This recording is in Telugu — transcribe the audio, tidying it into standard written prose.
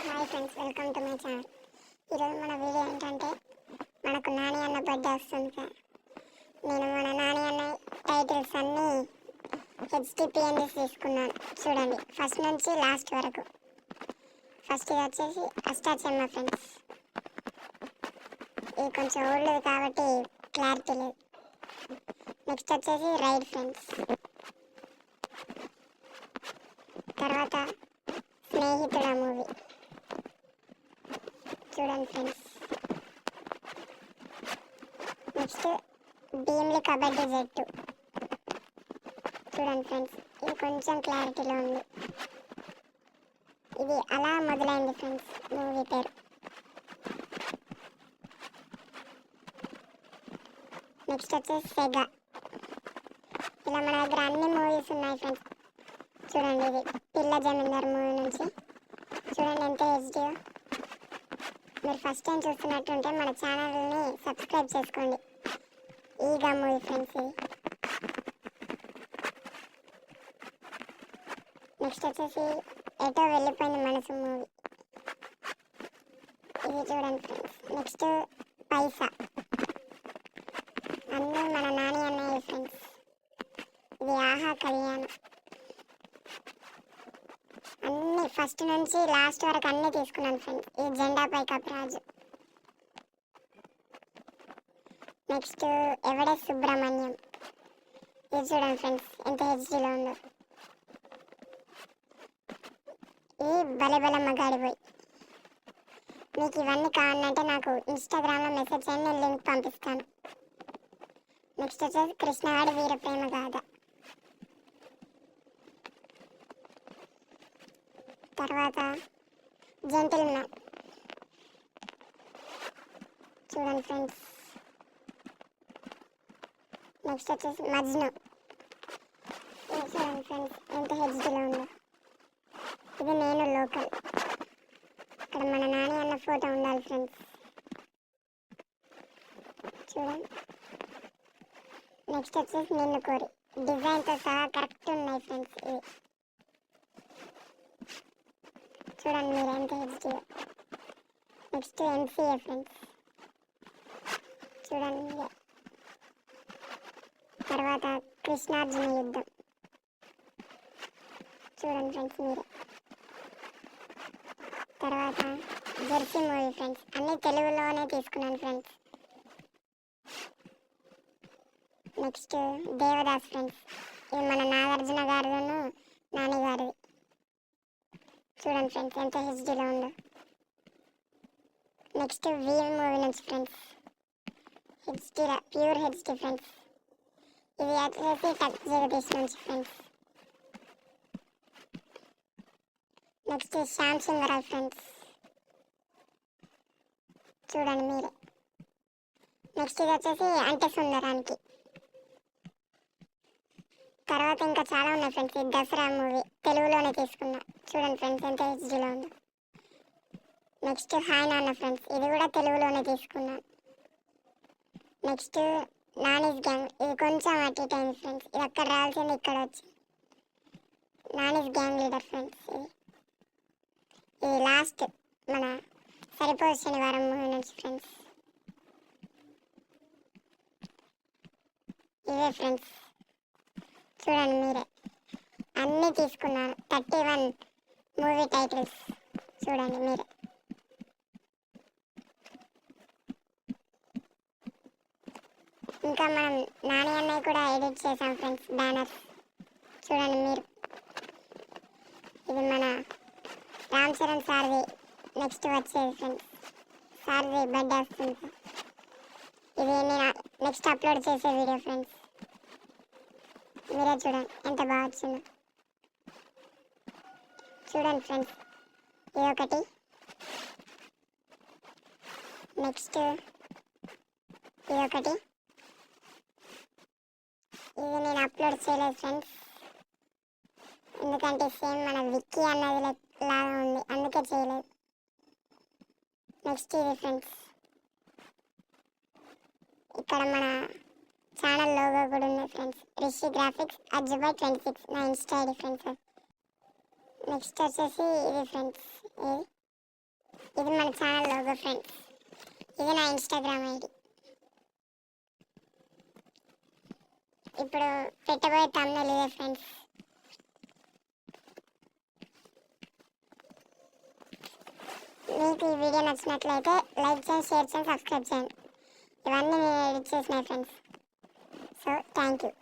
Hi friends, welcome to my channel. ఈరోజు మన వీడియో ఏంటంటే మనకు నాని అన్న బర్త్డే వస్తుంది కదా. నేను మన నాని అన్న టైటిల్స్ అన్నీ హెచ్డిపిఎన్ఎస్ తీసుకున్నాను. చూడండి ఫస్ట్ నుంచి లాస్ట్ వరకు. ఫస్ట్ ఇది వచ్చేసి అష్టాచెమ్మ ఫ్రెండ్స్. ఇది కొంచెం ఓల్డ్ కాబట్టి క్లారిటీ లేదు. నెక్స్ట్ వచ్చేసి రైడ్ ఫ్రెండ్స్. తర్వాత స్నేహితుడ మూవీ చూడండి ఫ్రెండ్స్. నెక్స్ట్ భీమ్లీ కబడ్డీ జట్టు చూడండి ఫ్రెండ్స్. ఇది కొంచెం క్లారిటీలో ఉంది. ఇది అలా మొదలైంది ఫ్రెండ్స్ మూవీ పేరు. నెక్స్ట్ వచ్చేసి సెగా. ఇలా మన దగ్గర అన్ని మూవీస్ ఉన్నాయి ఫ్రెండ్స్. చూడండి ఇది పిల్ల జమీందార్ మూవీ నుంచి. చూడండి ఎంత హెచ్డియో. మీరు ఫస్ట్ టైం చూస్తున్నట్టుంటే మన ఛానల్ని సబ్స్క్రైబ్ చేసుకోండి. ఈగా మూవీ ఫ్రెండ్స్ ఇది. నెక్స్ట్ వచ్చేసి ఎటో వెళ్ళిపోయింది మనసు మూవీ. ఇది చూడండి ఫ్రెండ్స్. నెక్స్ట్ పైసా. అన్నీ మన నాని అన్నయ్య ఫ్రెండ్స్. ఇది ఆహా కళ్యాణం. అన్నీ ఫస్ట్ నుంచి లాస్ట్ వరకు అన్నీ తీసుకున్నాను ఫ్రెండ్స్. ఇది జెండాపై కపిరాజు. నెక్స్ట్ ఎవడే సుబ్రహ్మణ్యం. ఇది చూడండి ఫ్రెండ్స్ ఎంత హెచ్డీలో ఉందో. ఇది బలబల మగాడిపోయి. మీకు ఇవన్నీ కావాలంటే నాకు ఇన్స్టాగ్రామ్లో మెసేజ్ చేయండి, నేను లింక్ పంపిస్తాను. నెక్స్ట్ వచ్చేసి కృష్ణవాడి వీర ప్రేమ గాథ. తర్వాత జెంటిల్మ్యాన్ చూడండి ఫ్రెండ్స్. నెక్స్ట్ వచ్చేసి మజ్ను. ఇది చూడండి ఫ్రెండ్స్ ఎంత హెచ్డీలో ఉందో. ఇది నేను లోకల్. ఇక్కడ మన నాని అన్న ఫోటో ఉండాలి ఫ్రెండ్స్. చూడండి. నెక్స్ట్ వచ్చేసి నిన్ను కోరి. డిజైన్తో సహా కరెక్ట్ ఉన్నాయి ఫ్రెండ్స్. ఇవి చూడండి మీరు ఎంత హెచ్డియో. Next MCA friends. చూడండి మీరే. తర్వాత కృష్ణార్జున యుద్ధం చూడండి ఫ్రెండ్స్ మీరే. తర్వాత జెర్సీ మూవీ ఫ్రెండ్స్. అన్నీ తెలుగులోనే తీసుకున్నాను ఫ్రెండ్స్. Next Devdas friends. ఇది మన నాగార్జున గారిను నాని గారిది. చూడండి ఫ్రెండ్స్ ఎంత హెచ్డీలో ఉందో. నెక్స్ట్ వీల్ మూవీ నుంచి ఫ్రెండ్స్. హెచ్డీలో ప్యూర్ హెచ్డీ ఫ్రెండ్స్. ఇది వచ్చేసి టక్ జగదీష్ నుంచి ఫ్రెండ్స్. నెక్స్ట్ శ్యామ్ సుందరాయ్ ఫ్రెండ్స్. చూడండి మీరే. నెక్స్ట్ ఇది వచ్చేసి అంటే సుందరానికి. తర్వాత ఇంకా చాలా ఉన్నాయి ఫ్రెండ్స్. ఇది దసరా మూవీ తెలుగులోనే తీసుకున్నా. చూడండి ఫ్రెండ్స్ ఎంత హెచ్డీలో ఉందో. నెక్స్ట్ హాయ్ నాన్న ఫ్రెండ్స్. ఇది కూడా తెలుగులోనే తీసుకున్నాను. Next Nani's gang. ఇది కొంచెం అటు ఇటు అయింది ఫ్రెండ్స్. ఇది అక్కడ రావాల్సింది ఇక్కడ వచ్చి. Nani's gang leader friends. ఇది లాస్ట్ మన సరిపోదు శనివారం మూవీ నుంచి ఫ్రెండ్స్. ఇవే ఫ్రెండ్స్. చూడండి మీరే. అన్నీ తీసుకున్నాను. 31 మూవీ టైటిల్స్ చూడండి మీరే. ఇంకా మనం నాని అన్నయ్య కూడా ఎడిట్ చేసాం ఫ్రెండ్స్ బ్యానర్స్. చూడండి మీరు. ఇది మన రామ్ చరణ్ సార్ది నెక్స్ట్ వచ్చేది ఫ్రెండ్స్. సార్ది బర్త్డే వస్తుంది. ఇది నేను నెక్స్ట్ అప్లోడ్ చేసే వీడియో ఫ్రెండ్స్. మీరే చూడండి ఎంత బాగా వచ్చిందో. చూడండి ఫ్రెండ్స్ ఇది ఒకటి. నెక్స్ట్ ఇది ఒకటి. ఇది నేను అప్లోడ్ చేయలేదు ఫ్రెండ్స్, ఎందుకంటే సేమ్ మన విక్కీ అన్నది లాగా ఉంది, అందుకే చేయలేదు. నెక్స్ట్ ఇది ఫ్రెండ్స్. ఇక్కడ మన ఛానల్ లోగో కూడా ఉంది ఫ్రెండ్స్. రిషి గ్రాఫిక్స్ అజ్జుబాయ్ 26 నా ఇన్స్టా ఐడి ఫ్రెండ్స్. నెక్స్ట్ వచ్చేసి ఇది ఫ్రెండ్స్. ఇది ఇది మన ఛానల్ లోగో ఫ్రెండ్స్. ఇది నా ఇన్స్టాగ్రామ్ ఐడి. ఇప్పుడు పెట్టబోయే thumbnail ఇదే ఫ్రెండ్స్. మీకు ఈ వీడియో నచ్చినట్లయితే లైక్ చేయండి, షేర్ చేయండి, సబ్స్క్రైబ్ చేయండి. ఇవన్నీ నేను ఎడిట్ చేసినాయి ఫ్రెండ్స్. So thank you.